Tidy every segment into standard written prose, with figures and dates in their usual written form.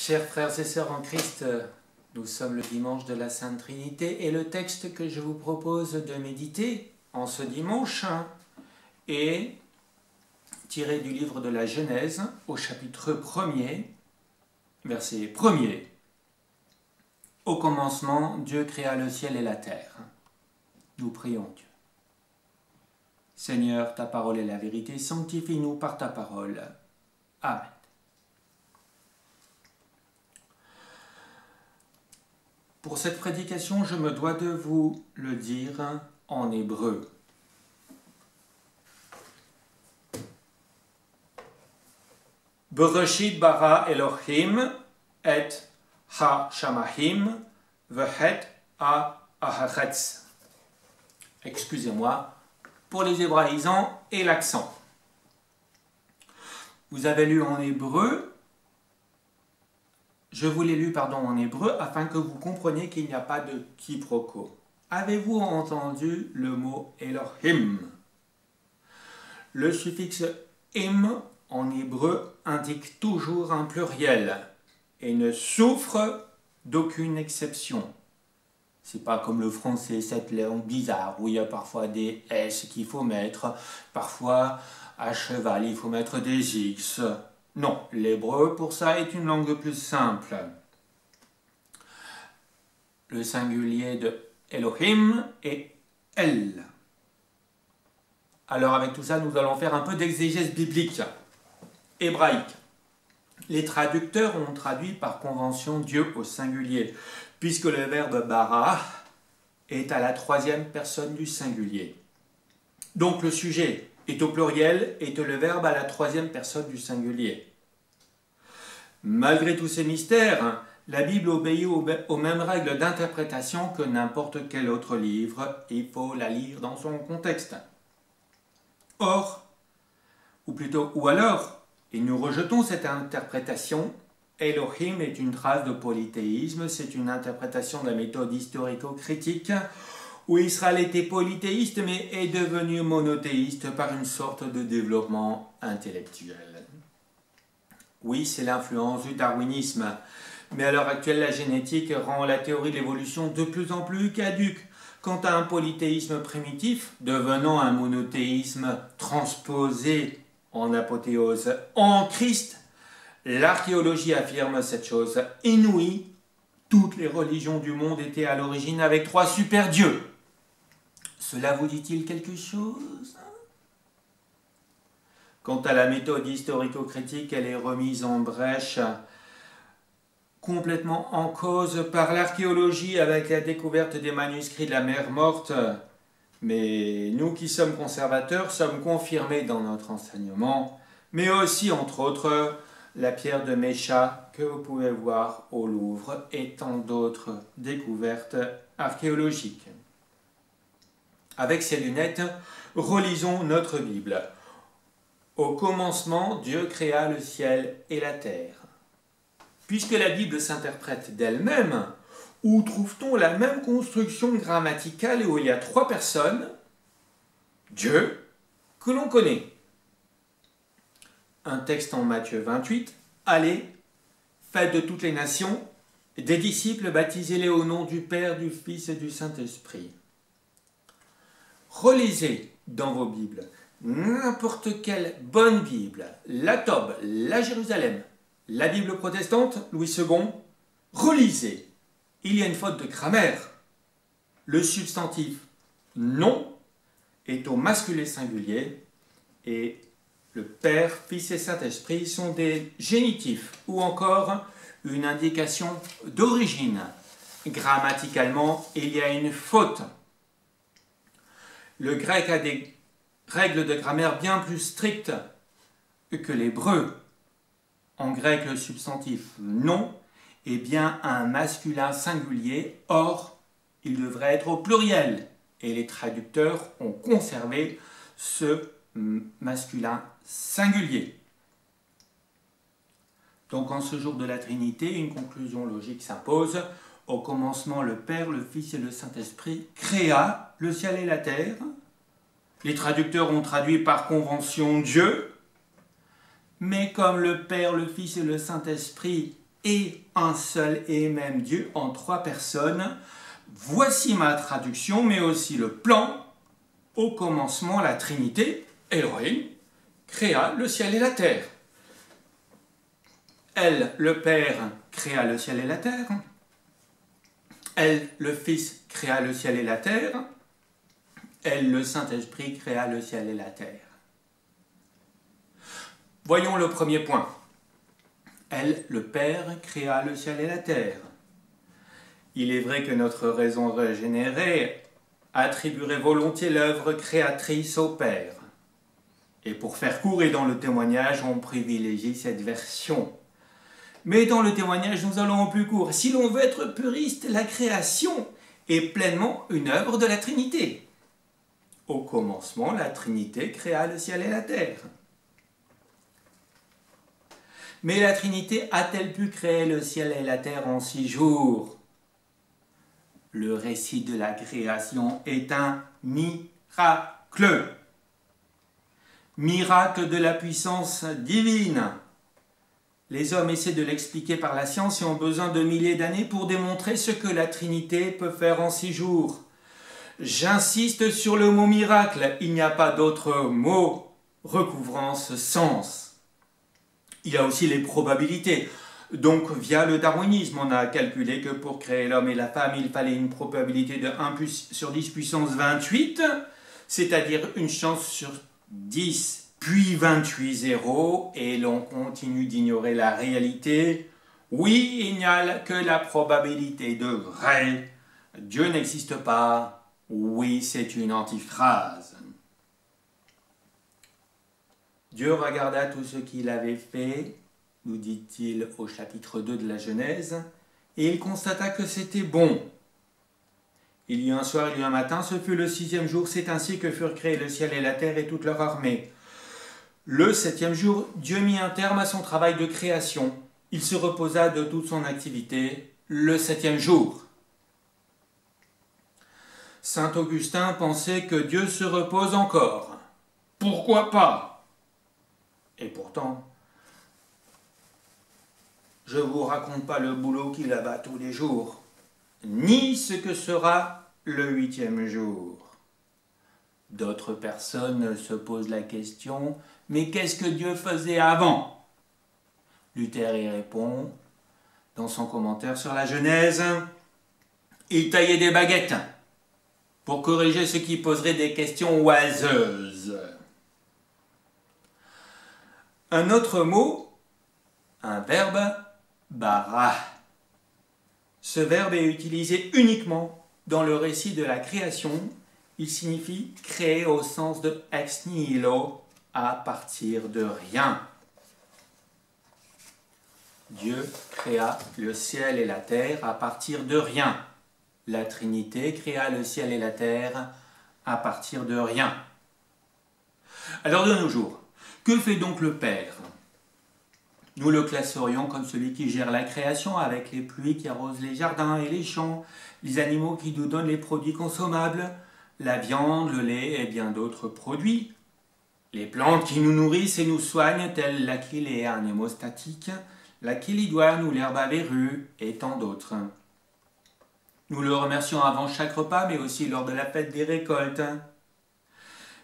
Chers frères et sœurs en Christ, nous sommes le dimanche de la Sainte Trinité et le texte que je vous propose de méditer en ce dimanche est tiré du livre de la Genèse au chapitre 1er, verset 1er. Au commencement, Dieu créa le ciel et la terre. Nous prions Dieu. Seigneur, ta parole est la vérité, sanctifie-nous par ta parole. Amen. Pour cette prédication, je me dois de vous le dire en hébreu. Bereshit bara Elohim et ha-shamahim vehet ha-haaretz. Excusez-moi pour les hébraïsants et l'accent. Vous avez lu en hébreu. Je vous l'ai lu en hébreu afin que vous compreniez qu'il n'y a pas de quiproquo. Avez-vous entendu le mot Elohim? Le suffixe im en hébreu indique toujours un pluriel et ne souffre d'aucune exception. C'est pas comme le français, cette langue bizarre où il y a parfois des S qu'il faut mettre, parfois à cheval il faut mettre des X. Non, l'hébreu pour ça est une langue plus simple. Le singulier de Elohim est El. Alors avec tout ça, nous allons faire un peu d'exégèse biblique, hébraïque. Les traducteurs ont traduit par convention Dieu au singulier, puisque le verbe bara est à la troisième personne du singulier. Donc le sujet est au pluriel et le verbe à la troisième personne du singulier. Malgré tous ces mystères, la Bible obéit aux mêmes règles d'interprétation que n'importe quel autre livre. Il faut la lire dans son contexte. Or, ou alors, et nous rejetons cette interprétation, Elohim est une trace de polythéisme, c'est une interprétation de la méthode historico-critique où Israël était polythéiste mais est devenu monothéiste par une sorte de développement intellectuel. Oui, c'est l'influence du darwinisme, mais à l'heure actuelle, la génétique rend la théorie de l'évolution de plus en plus caduque. Quant à un polythéisme primitif, devenant un monothéisme transposé en apothéose en Christ, l'archéologie affirme cette chose inouïe. Toutes les religions du monde étaient à l'origine avec 3 super-dieux. Cela vous dit-il quelque chose? Quant à la méthode historico-critique, elle est remise en brèche, complètement en cause par l'archéologie avec la découverte des manuscrits de la mer Morte. Mais nous qui sommes conservateurs sommes confirmés dans notre enseignement, mais aussi, entre autres, la pierre de Mécha que vous pouvez voir au Louvre et tant d'autres découvertes archéologiques. Avec ces lunettes, relisons notre Bible. Au commencement, Dieu créa le ciel et la terre. Puisque la Bible s'interprète d'elle-même, où trouve-t-on la même construction grammaticale où il y a 3 personnes? Dieu, que l'on connaît. Un texte en Matthieu 28, « Allez, faites de toutes les nations des disciples, baptisez-les au nom du Père, du Fils et du Saint-Esprit. » Relisez dans vos Bibles n'importe quelle bonne Bible, la Tob, la Jérusalem, la Bible protestante, Louis II, relisez. Il y a une faute de grammaire. Le substantif « non » est au masculin singulier et le Père, Fils et Saint-Esprit sont des génitifs ou encore une indication d'origine. Grammaticalement, il y a une faute. Le grec a des règles de grammaire bien plus strictes que l'hébreu. En grec, le substantif « non » est bien un masculin singulier, or, il devrait être au pluriel. Et les traducteurs ont conservé ce masculin singulier. Donc, en ce jour de la Trinité, une conclusion logique s'impose. Au commencement, le Père, le Fils et le Saint-Esprit créa le ciel et la terre. Les traducteurs ont traduit par convention Dieu. Mais comme le Père, le Fils et le Saint-Esprit et un seul et même Dieu en trois personnes. Voici ma traduction, mais aussi le plan. Au commencement, la Trinité, Elohim, créa le ciel et la terre. Elle, le Père, créa le ciel et la terre. Elle, le Fils, créa le ciel et la terre. Elle, le Saint-Esprit, créa le ciel et la terre. Voyons le premier point. Elle, le Père, créa le ciel et la terre. Il est vrai que notre raison régénérée attribuerait volontiers l'œuvre créatrice au Père. Et pour faire court et dans le témoignage, on privilégie cette version. Mais dans le témoignage, nous allons au plus court. Si l'on veut être puriste, la création est pleinement une œuvre de la Trinité. Au commencement, la Trinité créa le ciel et la terre. Mais la Trinité a-t-elle pu créer le ciel et la terre en 6 jours? Le récit de la création est un miracle. Miracle de la puissance divine. Les hommes essaient de l'expliquer par la science et ont besoin de milliers d'années pour démontrer ce que la Trinité peut faire en 6 jours. J'insiste sur le mot miracle, il n'y a pas d'autre mot recouvrant ce sens. Il y a aussi les probabilités. Donc, via le darwinisme, on a calculé que pour créer l'homme et la femme, il fallait une probabilité de 1 sur 10 puissance 28, c'est-à-dire une chance sur 10 puis 28 zéros, et l'on continue d'ignorer la réalité. Oui, il n'y a que la probabilité de vrai. Dieu n'existe pas. Oui, c'est une antiphrase. Dieu regarda tout ce qu'il avait fait, nous dit-il au chapitre 2 de la Genèse, et il constata que c'était bon. Il y eut un soir, il y eut un matin, ce fut le 6e jour, c'est ainsi que furent créés le ciel et la terre et toute leur armée. Le 7e jour, Dieu mit un terme à son travail de création. Il se reposa de toute son activité le 7e jour. Saint Augustin pensait que Dieu se repose encore. Pourquoi pas? Et pourtant, je ne vous raconte pas le boulot qu'il abat tous les jours, ni ce que sera le 8e jour. D'autres personnes se posent la question, mais qu'est-ce que Dieu faisait avant? Luther y répond, dans son commentaire sur la Genèse, il taillait des baguettes pour corriger ce qui poserait des questions oiseuses. Un autre mot, un verbe, bara. Ce verbe est utilisé uniquement dans le récit de la création. Il signifie créer au sens de ex nihilo, à partir de rien. Dieu créa le ciel et la terre à partir de rien. La Trinité créa le ciel et la terre à partir de rien. Alors de nos jours, que fait donc le Père? Nous le classerions comme celui qui gère la création avec les pluies qui arrosent les jardins et les champs, les animaux qui nous donnent les produits consommables, la viande, le lait et bien d'autres produits, les plantes qui nous nourrissent et nous soignent telles l'achillée anémostatique, l'achillidoine ou l'herbe à verrues et tant d'autres. Nous le remercions avant chaque repas, mais aussi lors de la fête des récoltes.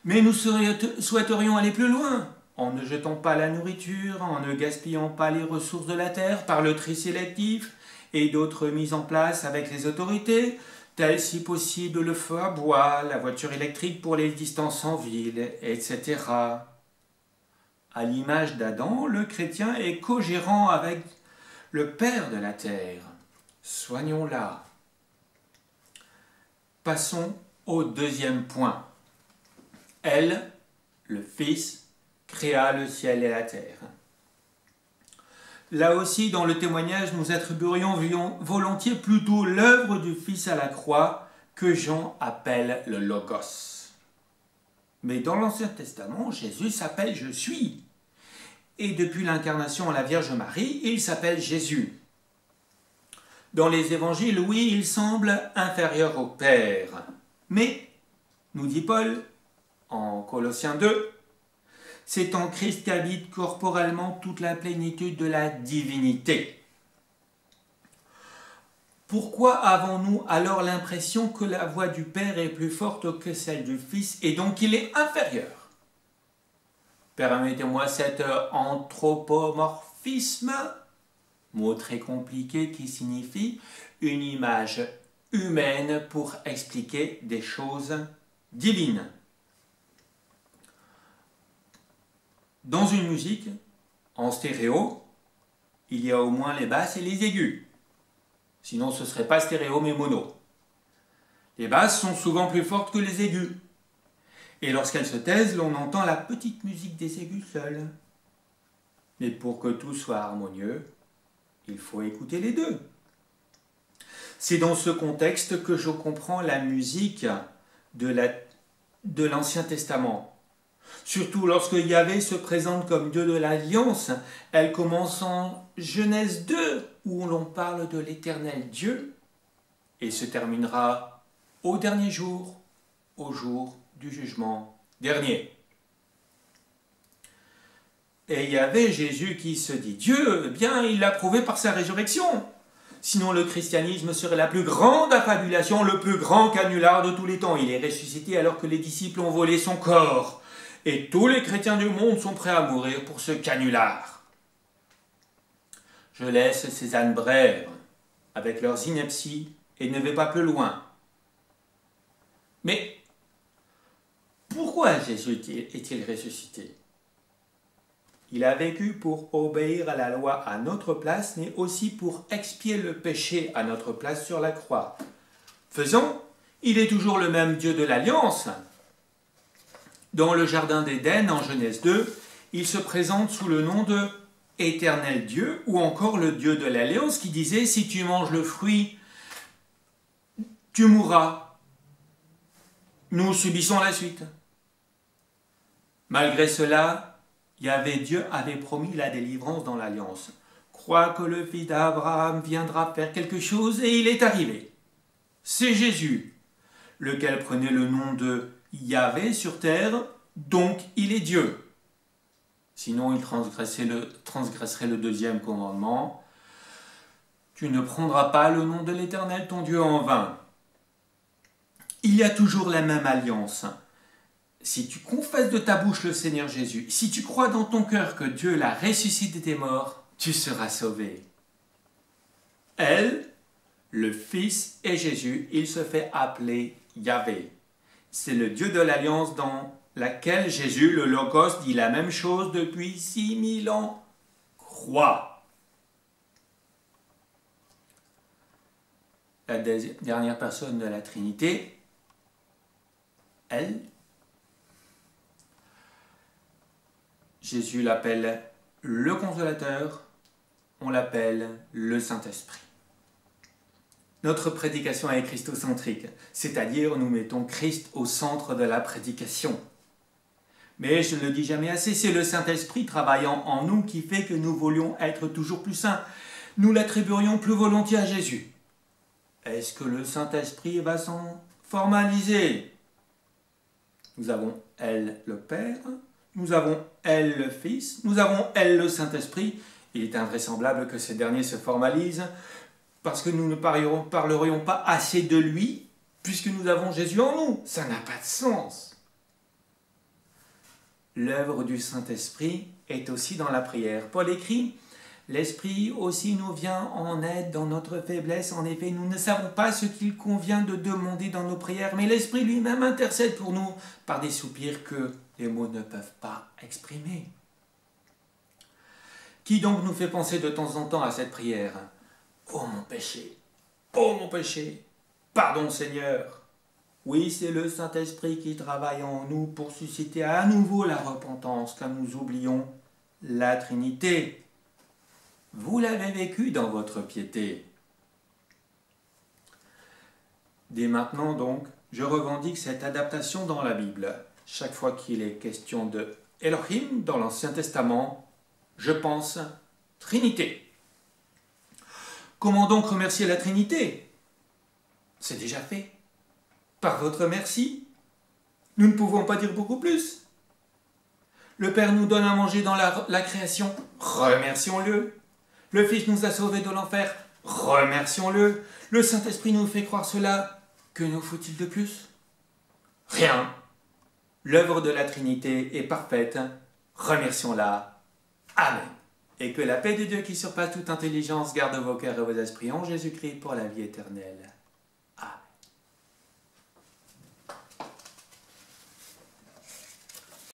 Mais nous souhaiterions aller plus loin, en ne jetant pas la nourriture, en ne gaspillant pas les ressources de la terre par le tri sélectif et d'autres mises en place avec les autorités, telles si possible le feu à bois, la voiture électrique pour les distances en ville, etc. À l'image d'Adam, le chrétien est co-gérant avec le Père de la terre. Soignons-la. Passons au deuxième point. Elle, le Fils, créa le ciel et la terre. Là aussi, dans le témoignage, nous attribuerions volontiers plutôt l'œuvre du Fils à la croix que Jean appelle le Logos. Mais dans l'Ancien Testament, Jésus s'appelle « Je suis ». Et depuis l'incarnation à la Vierge Marie, il s'appelle Jésus. Dans les évangiles, oui, il semble inférieur au Père. Mais, nous dit Paul, en Colossiens 2, c'est en Christ qu'habite corporellement toute la plénitude de la divinité. pourquoi avons-nous alors l'impression que la voix du Père est plus forte que celle du Fils et donc qu'il est inférieur? Permettez-moi cet anthropomorphisme, mot très compliqué qui signifie une image humaine pour expliquer des choses divines. Dans une musique, en stéréo, il y a au moins les basses et les aigus. Sinon ce ne serait pas stéréo mais mono. Les basses sont souvent plus fortes que les aigus. Et lorsqu'elles se taisent, l'on entend la petite musique des aigus seuls. Mais pour que tout soit harmonieux, il faut écouter les deux. C'est dans ce contexte que je comprends la musique de l'Ancien Testament. Surtout lorsque Yahvé se présente comme Dieu de l'Alliance, elle commence en Genèse 2, où l'on parle de l'Éternel Dieu, et se terminera au dernier jour, au jour du jugement dernier. Et Yahvé, Jésus qui se dit Dieu, eh bien il l'a prouvé par sa résurrection. Sinon le christianisme serait la plus grande affabulation, le plus grand canular de tous les temps. Il est ressuscité alors que les disciples ont volé son corps. Et tous les chrétiens du monde sont prêts à mourir pour ce canular. Je laisse ces ânes brèves avec leurs inepties et ne vais pas plus loin. Mais pourquoi Jésus est-il ressuscité? Il a vécu pour obéir à la loi à notre place, mais aussi pour expier le péché à notre place sur la croix. Faisant, il est toujours le même Dieu de l'Alliance. Dans le jardin d'Éden, en Genèse 2, il se présente sous le nom de Éternel Dieu, ou encore le Dieu de l'Alliance qui disait « Si tu manges le fruit, tu mourras. » Nous subissons la suite. Malgré cela, Dieu avait promis la délivrance dans l'Alliance. Crois que le fils d'Abraham viendra faire quelque chose et il est arrivé. C'est Jésus, lequel prenait le nom de Yahvé sur terre, donc il est Dieu. Sinon il transgresserait le deuxième commandement. Tu ne prendras pas le nom de l'Éternel ton Dieu en vain. Il y a toujours la même alliance. Si tu confesses de ta bouche le Seigneur Jésus, si tu crois dans ton cœur que Dieu l'a ressuscité des morts, tu seras sauvé. Elle, le Fils et Jésus, il se fait appeler Yahvé. C'est le Dieu de l'Alliance dans laquelle Jésus, le Logos, dit la même chose depuis 6000 ans. Crois. La dernière personne de la Trinité, elle, Jésus l'appelle le Consolateur, on l'appelle le Saint-Esprit. Notre prédication est christocentrique, c'est-à-dire nous mettons Christ au centre de la prédication. Mais je ne le dis jamais assez, c'est le Saint-Esprit travaillant en nous qui fait que nous voulions être toujours plus saints. Nous l'attribuerions plus volontiers à Jésus. Est-ce que le Saint-Esprit va s'en formaliser? Nous avons elle le Père, nous avons elle le Fils, nous avons elle le Saint-Esprit. Il est invraisemblable que ces derniers se formalisent parce que nous ne parlerions pas assez de lui puisque nous avons Jésus en nous. Ça n'a pas de sens. L'œuvre du Saint-Esprit est aussi dans la prière. Paul écrit « L'Esprit aussi nous vient en aide dans notre faiblesse. En effet, nous ne savons pas ce qu'il convient de demander dans nos prières, mais l'Esprit lui-même intercède pour nous par des soupirs que les mots ne peuvent pas exprimer. » Qui donc nous fait penser de temps en temps à cette prière? « Oh mon péché, pardon Seigneur !» Oui, c'est le Saint-Esprit qui travaille en nous pour susciter à nouveau la repentance, car nous oublions la Trinité. Vous l'avez vécu dans votre piété. Dès maintenant donc, je revendique cette adaptation dans la Bible. Chaque fois qu'il est question de Elohim dans l'Ancien Testament, je pense Trinité. Comment donc remercier la Trinité? C'est déjà fait. Par votre merci, nous ne pouvons pas dire beaucoup plus. Le Père nous donne à manger dans la création, remercions-le. Le Fils nous a sauvés de l'enfer, Remercions-le. Le Saint-Esprit nous fait croire cela. Que nous faut-il de plus? Rien. L'œuvre de la Trinité est parfaite. Remercions-la. Amen. Et que la paix de Dieu qui surpasse toute intelligence garde vos cœurs et vos esprits en Jésus-Christ pour la vie éternelle.